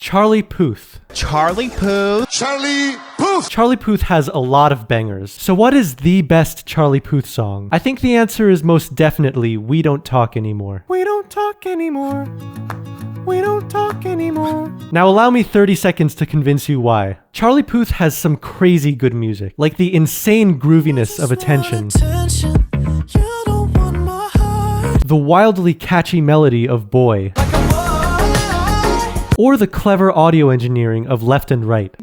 Charlie Puth. Charlie Puth. Charlie Puth. Charlie Puth has a lot of bangers. So what is the best Charlie Puth song? I think the answer is most definitely We Don't Talk Anymore. We don't talk anymore. We don't talk anymore. Now allow me 30 seconds to convince you why. Charlie Puth has some crazy good music, like the insane grooviness of Attention, the wildly catchy melody of Boy, or the clever audio engineering of Left and Right.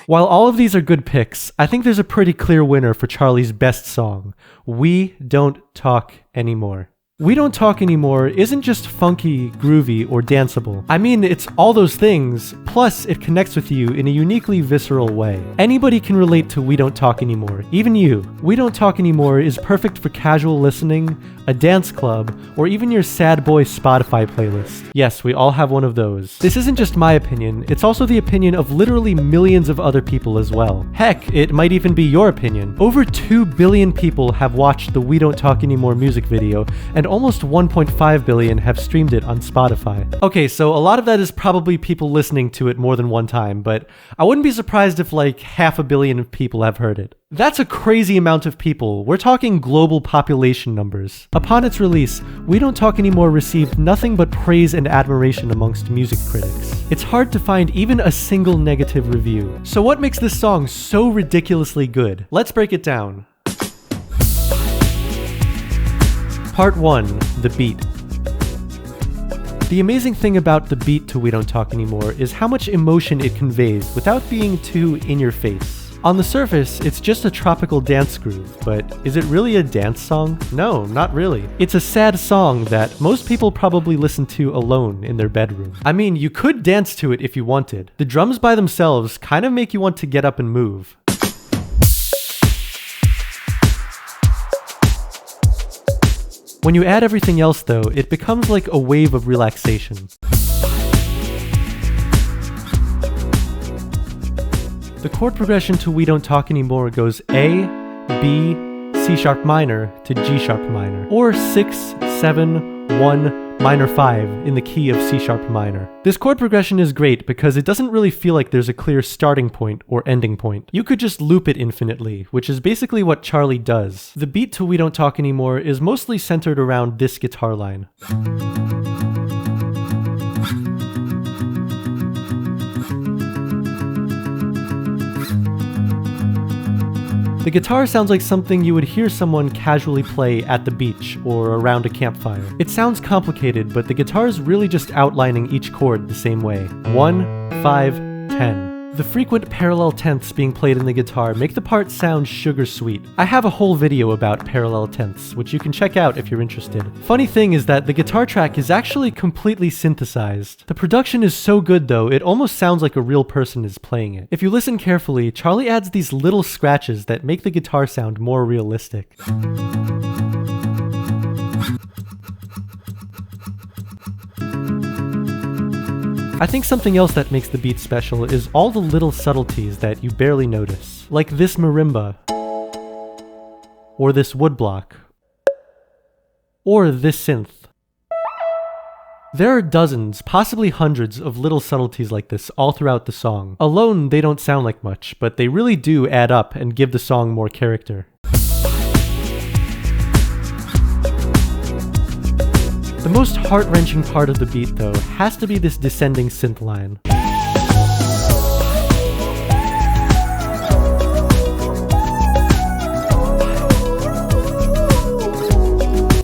While all of these are good picks, I think there's a pretty clear winner for Charlie's best song, We Don't Talk Anymore. We Don't Talk Anymore isn't just funky, groovy, or danceable. I mean, it's all those things, plus it connects with you in a uniquely visceral way. Anybody can relate to We Don't Talk Anymore, even you. We Don't Talk Anymore is perfect for casual listening, a dance club, or even your sad boy Spotify playlist. Yes, we all have one of those. This isn't just my opinion, it's also the opinion of literally millions of other people as well. Heck, it might even be your opinion. Over 2 billion people have watched the We Don't Talk Anymore music video, and almost 1.5 billion have streamed it on Spotify. Okay, so a lot of that is probably people listening to it more than one time, but I wouldn't be surprised if like 500 million people have heard it. That's a crazy amount of people. We're talking global population numbers. Upon its release, We Don't Talk Anymore received nothing but praise and admiration amongst music critics. It's hard to find even a single negative review. So what makes this song so ridiculously good? Let's break it down. Part 1, the beat. The amazing thing about the beat to We Don't Talk Anymore is how much emotion it conveys without being too in your face. On the surface, it's just a tropical dance groove, but is it really a dance song? No, not really. It's a sad song that most people probably listen to alone in their bedroom. I mean, you could dance to it if you wanted. The drums by themselves kind of make you want to get up and move. When you add everything else though, it becomes like a wave of relaxation. The chord progression to We Don't Talk Anymore goes A, B, C sharp minor to G sharp minor, or 6, 7, 1, minor 5 in the key of C sharp minor. This chord progression is great because it doesn't really feel like there's a clear starting point or ending point. You could just loop it infinitely, which is basically what Charlie does. The beat to We Don't Talk Anymore is mostly centered around this guitar line. The guitar sounds like something you would hear someone casually play at the beach or around a campfire. It sounds complicated, but the guitar is really just outlining each chord the same way. 1, 5, 10. The frequent parallel tenths being played in the guitar make the part sound sugar sweet. I have a whole video about parallel tenths, which you can check out if you're interested. Funny thing is that the guitar track is actually completely synthesized. The production is so good though, it almost sounds like a real person is playing it. If you listen carefully, Charlie adds these little scratches that make the guitar sound more realistic. I think something else that makes the beat special is all the little subtleties that you barely notice, like this marimba, or this woodblock, or this synth. There are dozens, possibly hundreds of little subtleties like this all throughout the song. Alone, they don't sound like much, but they really do add up and give the song more character. The most heart-wrenching part of the beat, though, has to be this descending synth line.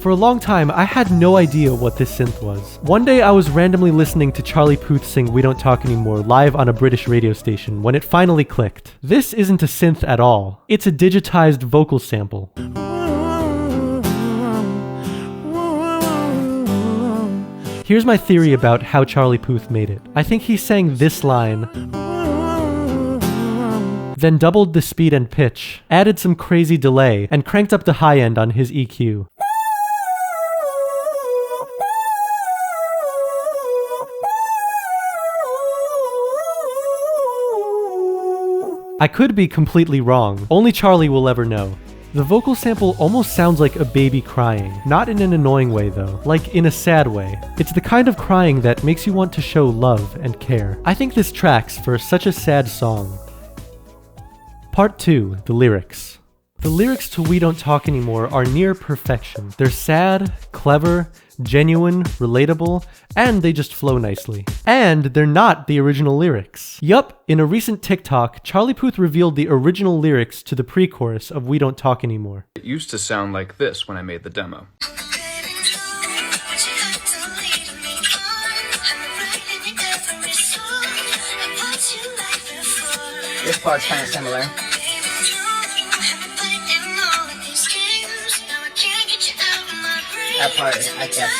For a long time, I had no idea what this synth was. One day I was randomly listening to Charlie Puth sing We Don't Talk Anymore live on a British radio station when it finally clicked. This isn't a synth at all. It's a digitized vocal sample. Here's my theory about how Charlie Puth made it. I think he sang this line, then doubled the speed and pitch, added some crazy delay, and cranked up the high end on his EQ. I could be completely wrong. Only Charlie will ever know. The vocal sample almost sounds like a baby crying, not in an annoying way though, like in a sad way. It's the kind of crying that makes you want to show love and care. I think this tracks for such a sad song. Part 2, the lyrics. The lyrics to We Don't Talk Anymore are near perfection. They're sad, clever, genuine, relatable, and they just flow nicely. And they're not the original lyrics. Yup, in a recent TikTok, Charlie Puth revealed the original lyrics to the pre-chorus of We Don't Talk Anymore. It used to sound like this when I made the demo. This part's kind of similar. That part, I kept.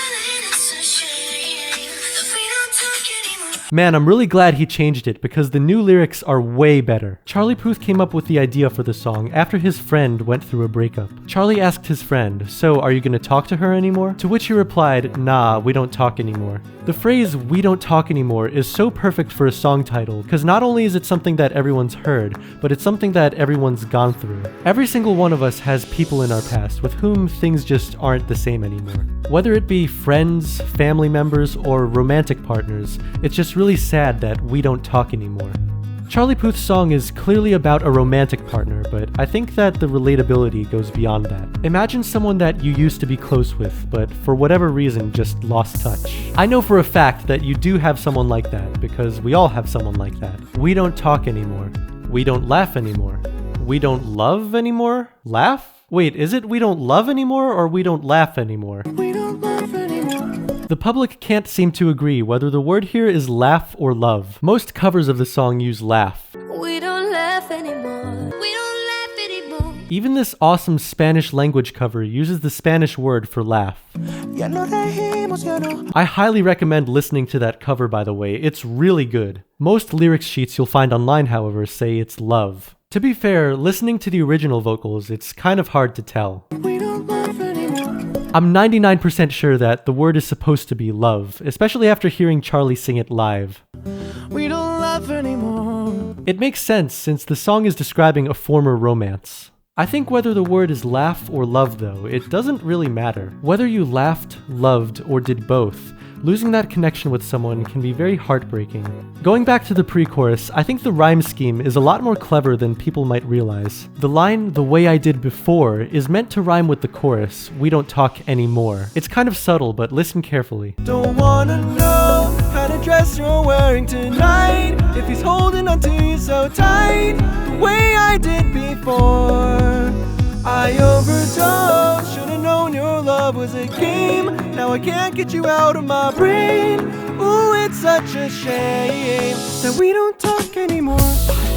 Man, I'm really glad he changed it because the new lyrics are way better. Charlie Puth came up with the idea for the song after his friend went through a breakup. Charlie asked his friend, "So, are you gonna talk to her anymore?" To which he replied, "Nah, we don't talk anymore." The phrase, "we don't talk anymore," is so perfect for a song title because not only is it something that everyone's heard, but it's something that everyone's gone through. Every single one of us has people in our past with whom things just aren't the same anymore. Whether it be friends, family members, or romantic partners, it's just really sad that we don't talk anymore. Charlie Puth's song is clearly about a romantic partner, but I think that the relatability goes beyond that. Imagine someone that you used to be close with, but for whatever reason just lost touch. I know for a fact that you do have someone like that, because we all have someone like that. We don't talk anymore. We don't laugh anymore. We don't love anymore? Laugh? Wait, is it we don't love anymore or we don't laugh anymore? We don't laugh anymore. The public can't seem to agree whether the word here is laugh or love. Most covers of the song use laugh. We don't laugh anymore. We don't laugh anymore. Even this awesome Spanish language cover uses the Spanish word for laugh. I highly recommend listening to that cover, by the way. It's really good. Most lyrics sheets you'll find online, however, say it's love. To be fair, listening to the original vocals, it's kind of hard to tell. I'm 99% sure that the word is supposed to be love, especially after hearing Charlie sing it live. We don't laugh anymore. It makes sense since the song is describing a former romance. I think whether the word is laugh or love though, it doesn't really matter. Whether you laughed, loved, or did both, losing that connection with someone can be very heartbreaking. Going back to the pre-chorus, I think the rhyme scheme is a lot more clever than people might realize. The line, "the way I did before," is meant to rhyme with the chorus, "we don't talk anymore." It's kind of subtle, but listen carefully. Don't wanna know how to dress you're wearing tonight, if he's holding on to you so tight, the way I did before. I overdosed, should've known your love was a game. Now I can't get you out of my brain. Ooh, it's such a shame that we don't talk anymore.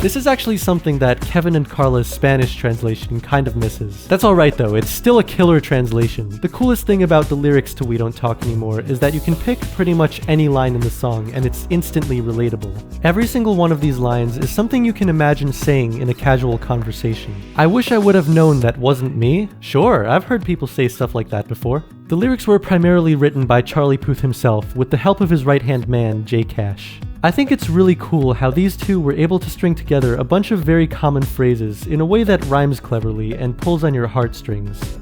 This is actually something that Kevin and Carla's Spanish translation kind of misses. That's alright though, it's still a killer translation. The coolest thing about the lyrics to We Don't Talk Anymore is that you can pick pretty much any line in the song and it's instantly relatable. Every single one of these lines is something you can imagine saying in a casual conversation. I wish I would have known that wasn't me. Sure, I've heard people say stuff like that before. The lyrics were primarily written by Charlie Puth himself with the help of his right-hand man, J Cash. I think it's really cool how these two were able to string together a bunch of very common phrases in a way that rhymes cleverly and pulls on your heartstrings.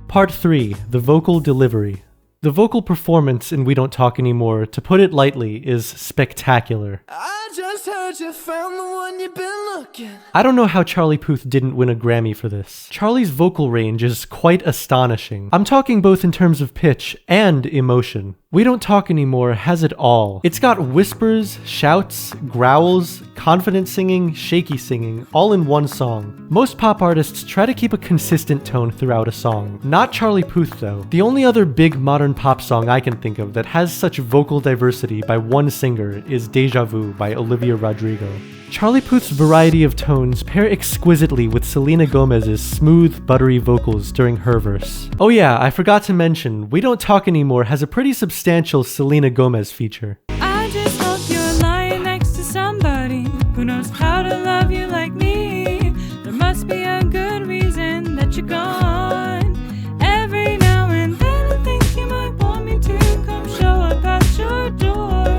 Part 3, the vocal delivery. The vocal performance in We Don't Talk Anymore, to put it lightly, is spectacular. I just heard you found the one you've been looking. I don't know how Charlie Puth didn't win a Grammy for this. Charlie's vocal range is quite astonishing. I'm talking both in terms of pitch and emotion. We Don't Talk Anymore has it all. It's got whispers, shouts, growls, confident singing, shaky singing, all in one song. Most pop artists try to keep a consistent tone throughout a song. Not Charlie Puth though. The only other big modern pop song I can think of that has such vocal diversity by one singer is Deja Vu by Olivia Rodrigo. Charlie Puth's variety of tones pair exquisitely with Selena Gomez's smooth, buttery vocals during her verse. Oh yeah, I forgot to mention, We Don't Talk Anymore has a pretty substantial Selena Gomez feature. I just hope you're lying next to somebody who knows how to love you like me. There must be a good reason that you're gone. Every now and then I think you might want me to come show up at your door.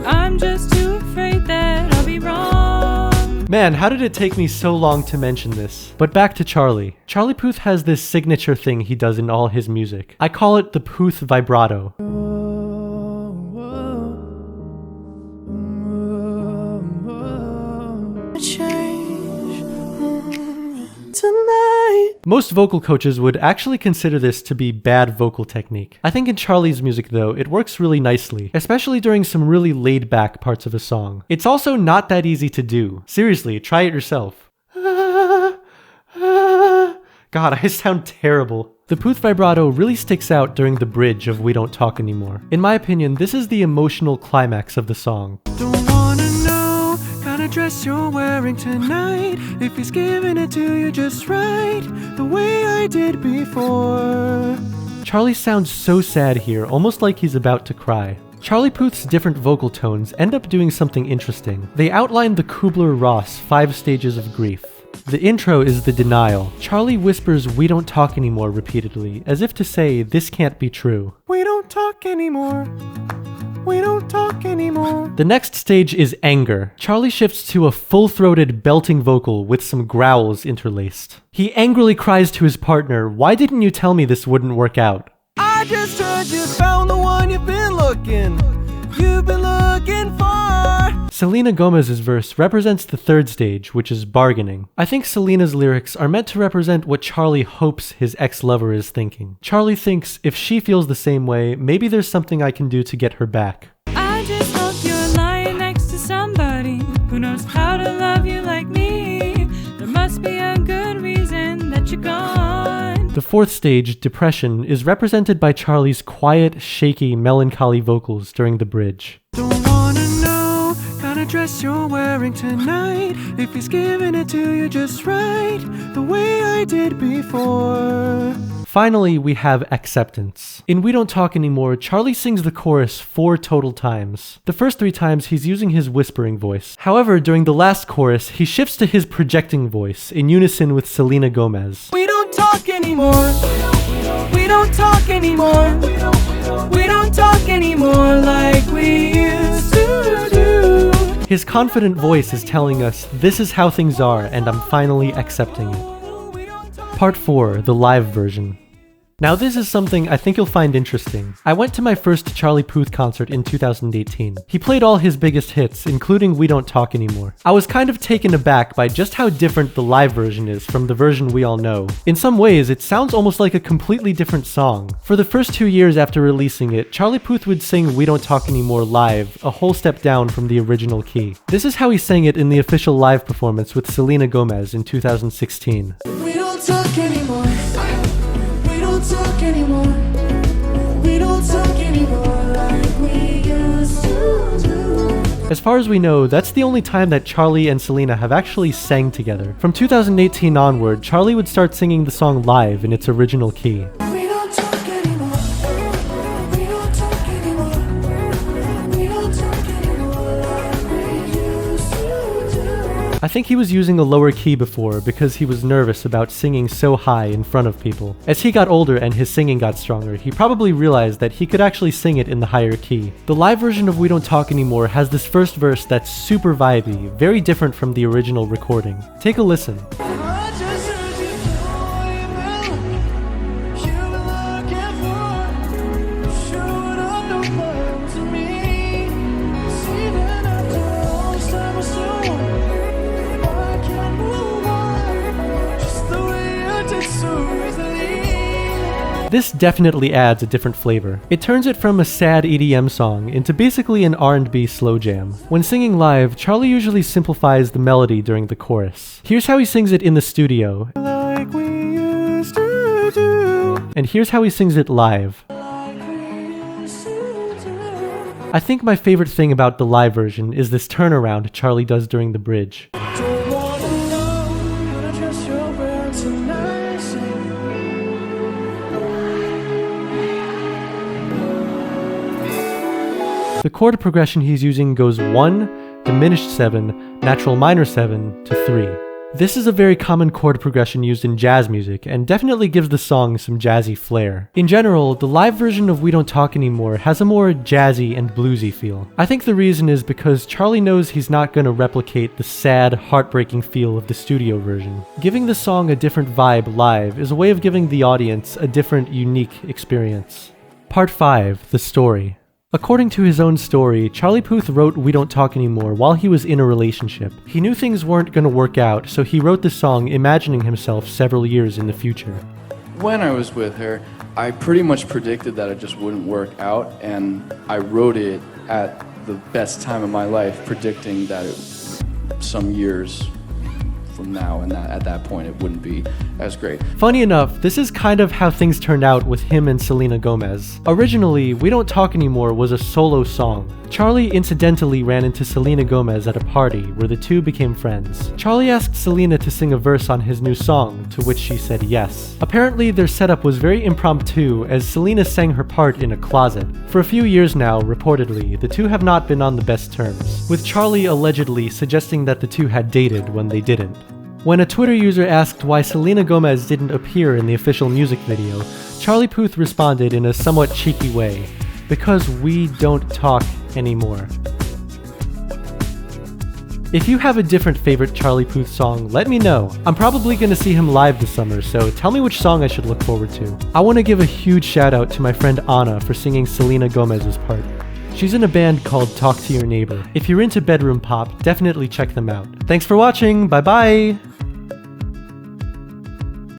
I'm just too afraid that I'll be wrong. Man, how did it take me so long to mention this? But back to Charlie. Charlie Puth has this signature thing he does in all his music. I call it the Puth vibrato. Most vocal coaches would actually consider this to be bad vocal technique. I think in Charlie's music though, it works really nicely, especially during some really laid back parts of a song. It's also not that easy to do. Seriously, try it yourself. God, I sound terrible. The Puth vibrato really sticks out during the bridge of We Don't Talk Anymore. In my opinion, this is the emotional climax of the song. Don't wanna know kind of dress you're wearing tonight. If he's giving it to you just right, the way I did before. Charlie sounds so sad here, almost like he's about to cry. Charlie Puth's different vocal tones end up doing something interesting. They outline the Kubler-Ross 5 stages of grief. The intro is the denial. Charlie whispers "we don't talk anymore" repeatedly, as if to say this can't be true. We don't talk anymore. We don't talk anymore. The next stage is anger. Charlie shifts to a full-throated belting vocal with some growls interlaced. He angrily cries to his partner, "Why didn't you tell me this wouldn't work out?" I just heard you found the one you've been looking for. Selena Gomez's verse represents the third stage, which is bargaining. I think Selena's lyrics are meant to represent what Charlie hopes his ex-lover is thinking. Charlie thinks if she feels the same way, maybe there's something I can do to get her back. I just hope you're lying next to somebody who knows how to love you like me. There must be a good reason that you're gone. The fourth stage, depression, is represented by Charlie's quiet, shaky, melancholy vocals during the bridge. Don't wanna know kind of dress you're wearing tonight. If he's giving it to you just right, the way I did before. Finally, we have acceptance. In We Don't Talk Anymore, Charlie sings the chorus 4 total times. The first 3 times he's using his whispering voice. However, during the last chorus, he shifts to his projecting voice, in unison with Selena Gomez. We don't talk anymore. We don't talk anymore. We don't talk anymore like we used to do. His confident voice is telling us, this is how things are, and I'm finally accepting it. Part 4, the live version. Now this is something I think you'll find interesting. I went to my first Charlie Puth concert in 2018. He played all his biggest hits, including We Don't Talk Anymore. I was kind of taken aback by just how different the live version is from the version we all know. In some ways, it sounds almost like a completely different song. For the first 2 years after releasing it, Charlie Puth would sing We Don't Talk Anymore live, a whole step down from the original key. This is how he sang it in the official live performance with Selena Gomez in 2016. We don't talk anymore. We don't talk anymore. We don't talk anymore like we used to do. As far as we know, that's the only time that Charlie and Selena have actually sang together. From 2018 onward, Charlie would start singing the song live in its original key. We don't talk anymore. We don't talk anymore. We don't talk anymore like we used to do. I think he was using a lower key before because he was nervous about singing so high in front of people. As he got older and his singing got stronger, he probably realized that he could actually sing it in the higher key. The live version of We Don't Talk Anymore has this first verse that's super vibey, very different from the original recording. Take a listen. I just heard you were looking for. Showed up no problem to me. Even after all this time or so, I can't move on. Just the way you did so easily. This definitely adds a different flavor. It turns it from a sad EDM song into basically an R&B slow jam. When singing live, Charlie usually simplifies the melody during the chorus. Here's how he sings it in the studio. Like we used to do. And here's how he sings it live. I think my favorite thing about the live version is this turnaround Charlie does during the bridge. Don't wanna know, gonna dress your wear tonight. The chord progression he's using goes 1, diminished 7, natural minor 7 to 3. This is a very common chord progression used in jazz music, and definitely gives the song some jazzy flair. In general, the live version of We Don't Talk Anymore has a more jazzy and bluesy feel. I think the reason is because Charlie knows he's not going to replicate the sad, heartbreaking feel of the studio version. Giving the song a different vibe live is a way of giving the audience a different, unique experience. Part 5, The Story. According to his own story, Charlie Puth wrote We Don't Talk Anymore while he was in a relationship. He knew things weren't going to work out, so he wrote the song imagining himself several years in the future. When I was with her, I pretty much predicted that it just wouldn't work out, and I wrote it at the best time of my life, predicting that some years from now, and that at that point it wouldn't be as great. Funny enough, this is kind of how things turned out with him and Selena Gomez. Originally, We Don't Talk Anymore was a solo song. Charlie incidentally ran into Selena Gomez at a party where the two became friends. Charlie asked Selena to sing a verse on his new song, to which she said yes. Apparently, their setup was very impromptu as Selena sang her part in a closet. For a few years now, reportedly, the two have not been on the best terms, with Charlie allegedly suggesting that the two had dated when they didn't. When a Twitter user asked why Selena Gomez didn't appear in the official music video, Charlie Puth responded in a somewhat cheeky way, "Because we don't talk anymore." If you have a different favorite Charlie Puth song, let me know. I'm probably gonna see him live this summer, so tell me which song I should look forward to. I want to give a huge shout out to my friend Anna for singing Selena Gomez's part. She's in a band called Talk to Your Neighbor. If you're into bedroom pop, definitely check them out. Thanks for watching, bye bye!